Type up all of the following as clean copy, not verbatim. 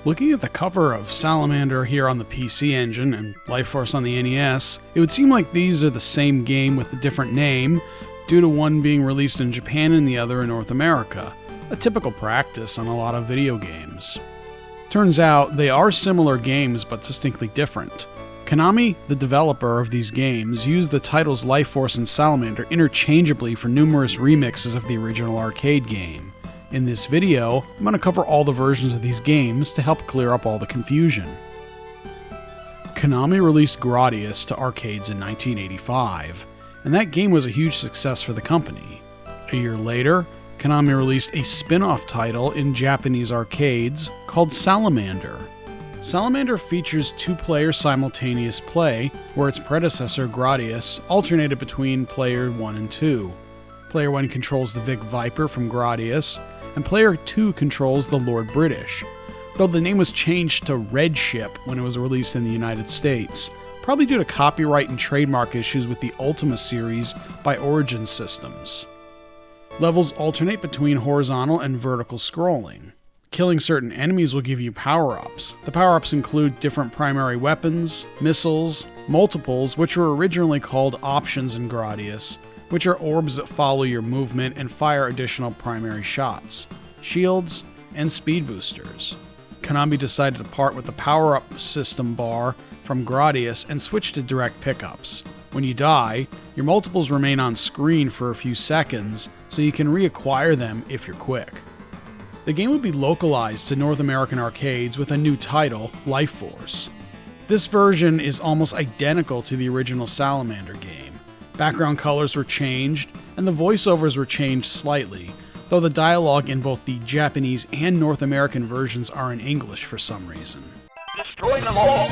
Looking at the cover of Salamander here on the PC Engine and Life Force on the NES, it would seem like these are the same game with a different name, due to one being released in Japan and the other in North America, a typical practice on a lot of video games. Turns out they are similar games but distinctly different. Konami, the developer of these games, used the titles Life Force and Salamander interchangeably for numerous remixes of the original arcade game. In this video, I'm going to cover all the versions of these games to help clear up all the confusion. Konami released Gradius to arcades in 1985, and that game was a huge success for the company. A year later, Konami released a spin-off title in Japanese arcades called Salamander. Salamander features two-player simultaneous play, where its predecessor, Gradius, alternated between player 1 and 2. Player 1 controls the Vic Viper from Gradius, and Player 2 controls the Lord British, though the name was changed to Red Ship when it was released in the United States, probably due to copyright and trademark issues with the Ultima series by Origin Systems. Levels alternate between horizontal and vertical scrolling. Killing certain enemies will give you power-ups. The power-ups include different primary weapons, missiles, multiples, which were originally called options in Gradius, which are orbs that follow your movement and fire additional primary shots, shields, and speed boosters. Konami decided to part with the power-up system bar from Gradius and switch to direct pickups. When you die, your multiples remain on screen for a few seconds, so you can reacquire them if you're quick. The game would be localized to North American arcades with a new title, Life Force. This version is almost identical to the original Salamander game. Background colors were changed, and the voiceovers were changed slightly, though the dialogue in both the Japanese and North American versions are in English for some reason. Destroy them all!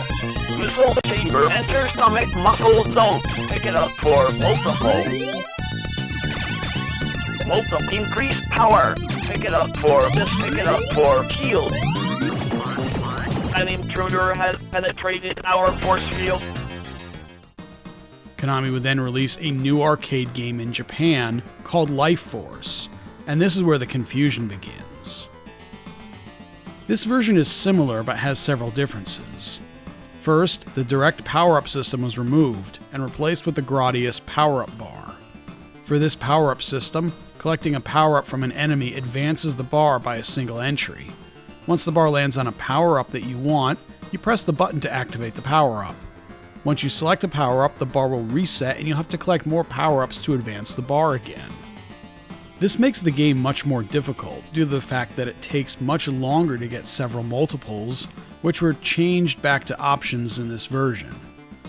Missile chamber, enter stomach muscle zone. Pick it up for multiple. Increase power. Pick it up for this, pick it up for shield. An intruder has penetrated our force field. Konami would then release a new arcade game in Japan called Life Force, and this is where the confusion begins. This version is similar but has several differences. First, the direct power-up system was removed and replaced with the Gradius power-up bar. For this power-up system, collecting a power-up from an enemy advances the bar by a single entry. Once the bar lands on a power-up that you want, you press the button to activate the power-up. Once you select a power-up, the bar will reset and you'll have to collect more power-ups to advance the bar again. This makes the game much more difficult due to the fact that it takes much longer to get several multiples, which were changed back to options in this version.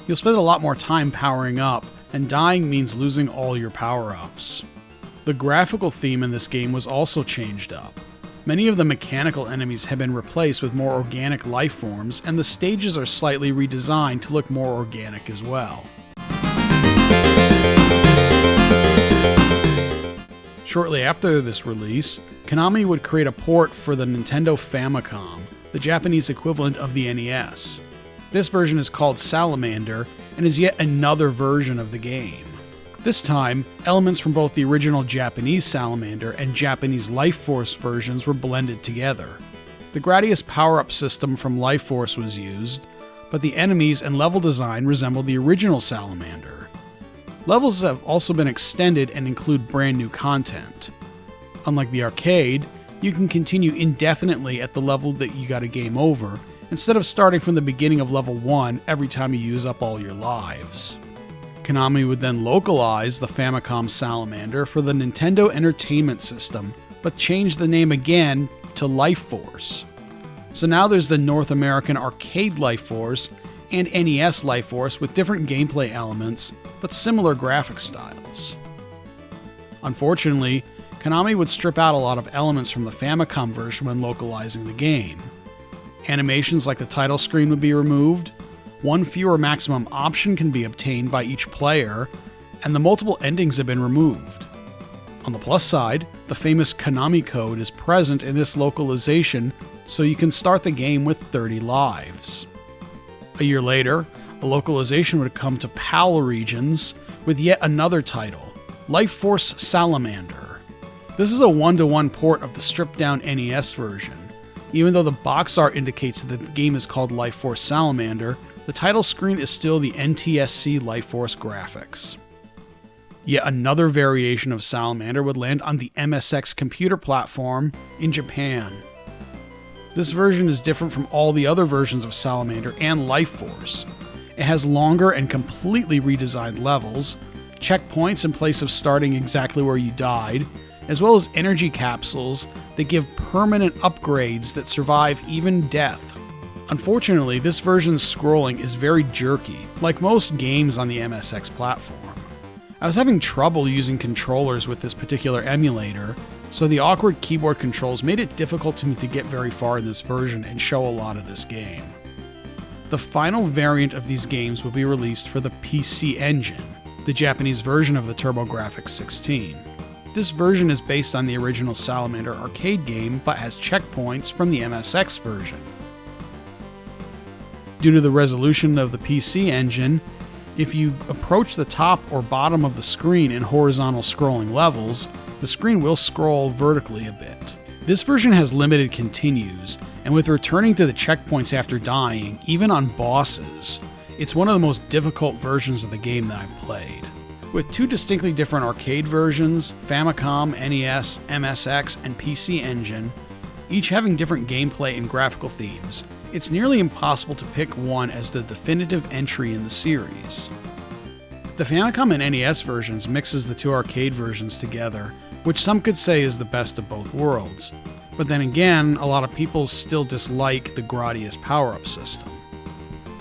You'll spend a lot more time powering up, and dying means losing all your power-ups. The graphical theme in this game was also changed up. Many of the mechanical enemies have been replaced with more organic life forms, and the stages are slightly redesigned to look more organic as well. Shortly after this release, Konami would create a port for the Nintendo Famicom, the Japanese equivalent of the NES. This version is called Salamander, and is yet another version of the game. This time, elements from both the original Japanese Salamander and Japanese Life Force versions were blended together. The Gradius power-up system from Life Force was used, but the enemies and level design resembled the original Salamander. Levels have also been extended and include brand new content. Unlike the arcade, you can continue indefinitely at the level that you got a game over, instead of starting from the beginning of level 1 every time you use up all your lives. Konami would then localize the Famicom Salamander for the Nintendo Entertainment System, but change the name again to Life Force. So now there's the North American Arcade Life Force and NES Life Force with different gameplay elements, but similar graphic styles. Unfortunately, Konami would strip out a lot of elements from the Famicom version when localizing the game. Animations like the title screen would be removed, one fewer maximum option can be obtained by each player, and the multiple endings have been removed. On the plus side, the famous Konami code is present in this localization, so you can start the game with 30 lives. A year later, a localization would come to PAL regions with yet another title, Life Force Salamander. This is a one-to-one port of the stripped-down NES version. Even though the box art indicates that the game is called Life Force Salamander, the title screen is still the NTSC Life Force graphics. Yet another variation of Salamander would land on the MSX computer platform in Japan. This version is different from all the other versions of Salamander and Life Force. It has longer and completely redesigned levels, checkpoints in place of starting exactly where you died, as well as energy capsules that give permanent upgrades that survive even death. Unfortunately, this version's scrolling is very jerky, like most games on the MSX platform. I was having trouble using controllers with this particular emulator, so the awkward keyboard controls made it difficult to me to get very far in this version and show a lot of this game. The final variant of these games will be released for the PC Engine, the Japanese version of the TurboGrafx 16. This version is based on the original Salamander arcade game, but has checkpoints from the MSX version. Due to the resolution of the PC Engine, if you approach the top or bottom of the screen in horizontal scrolling levels, the screen will scroll vertically a bit. This version has limited continues, and with returning to the checkpoints after dying, even on bosses, it's one of the most difficult versions of the game that I've played. With two distinctly different arcade versions, Famicom, NES, MSX, and PC Engine, each having different gameplay and graphical themes, it's nearly impossible to pick one as the definitive entry in the series. The Famicom and NES versions mixes the two arcade versions together, which some could say is the best of both worlds. But then again, a lot of people still dislike the Gradius power-up system.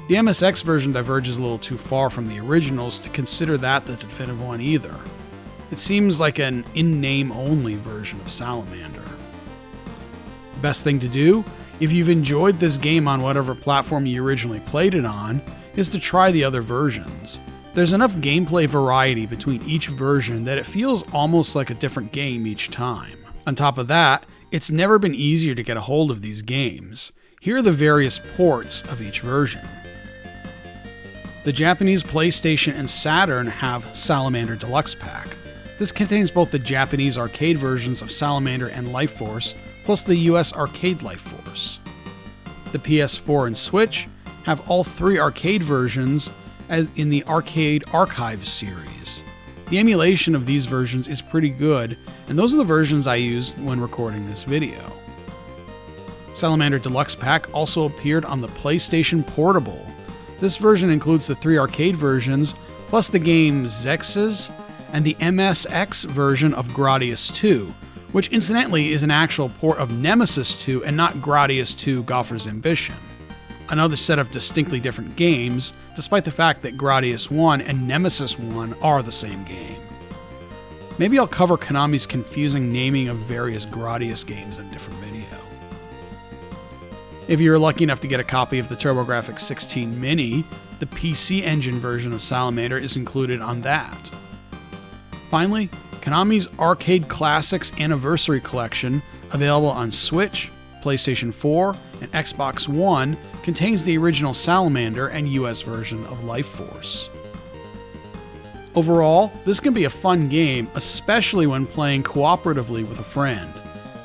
The MSX version diverges a little too far from the originals to consider that the definitive one either. It seems like an in-name only version of Salamander. Best thing to do, if you've enjoyed this game on whatever platform you originally played it on, is to try the other versions. There's enough gameplay variety between each version that it feels almost like a different game each time. On top of that, it's never been easier to get a hold of these games. Here are the various ports of each version. The Japanese PlayStation and Saturn have Salamander Deluxe Pack. This contains both the Japanese arcade versions of Salamander and Life Force, plus the US arcade Life Force. The PS4 and Switch have all three arcade versions as in the Arcade Archives series. The emulation of these versions is pretty good, and those are the versions I used when recording this video. Salamander Deluxe Pack also appeared on the PlayStation Portable. This version includes the three arcade versions, plus the game Zexes, and the MSX version of Gradius 2, which incidentally is an actual port of Nemesis 2 and not Gradius 2 Golfer's Ambition. Another set of distinctly different games, despite the fact that Gradius 1 and Nemesis 1 are the same game. Maybe I'll cover Konami's confusing naming of various Gradius games in a different video. If you're lucky enough to get a copy of the TurboGrafx 16 Mini, the PC Engine version of Salamander is included on that. Finally, Konami's Arcade Classics Anniversary Collection, available on Switch, PlayStation 4, and Xbox One, contains the original Salamander and US version of Life Force. Overall, this can be a fun game, especially when playing cooperatively with a friend.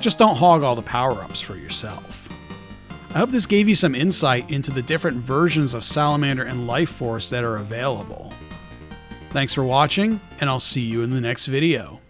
Just don't hog all the power-ups for yourself. I hope this gave you some insight into the different versions of Salamander and Life Force that are available. Thanks for watching, and I'll see you in the next video.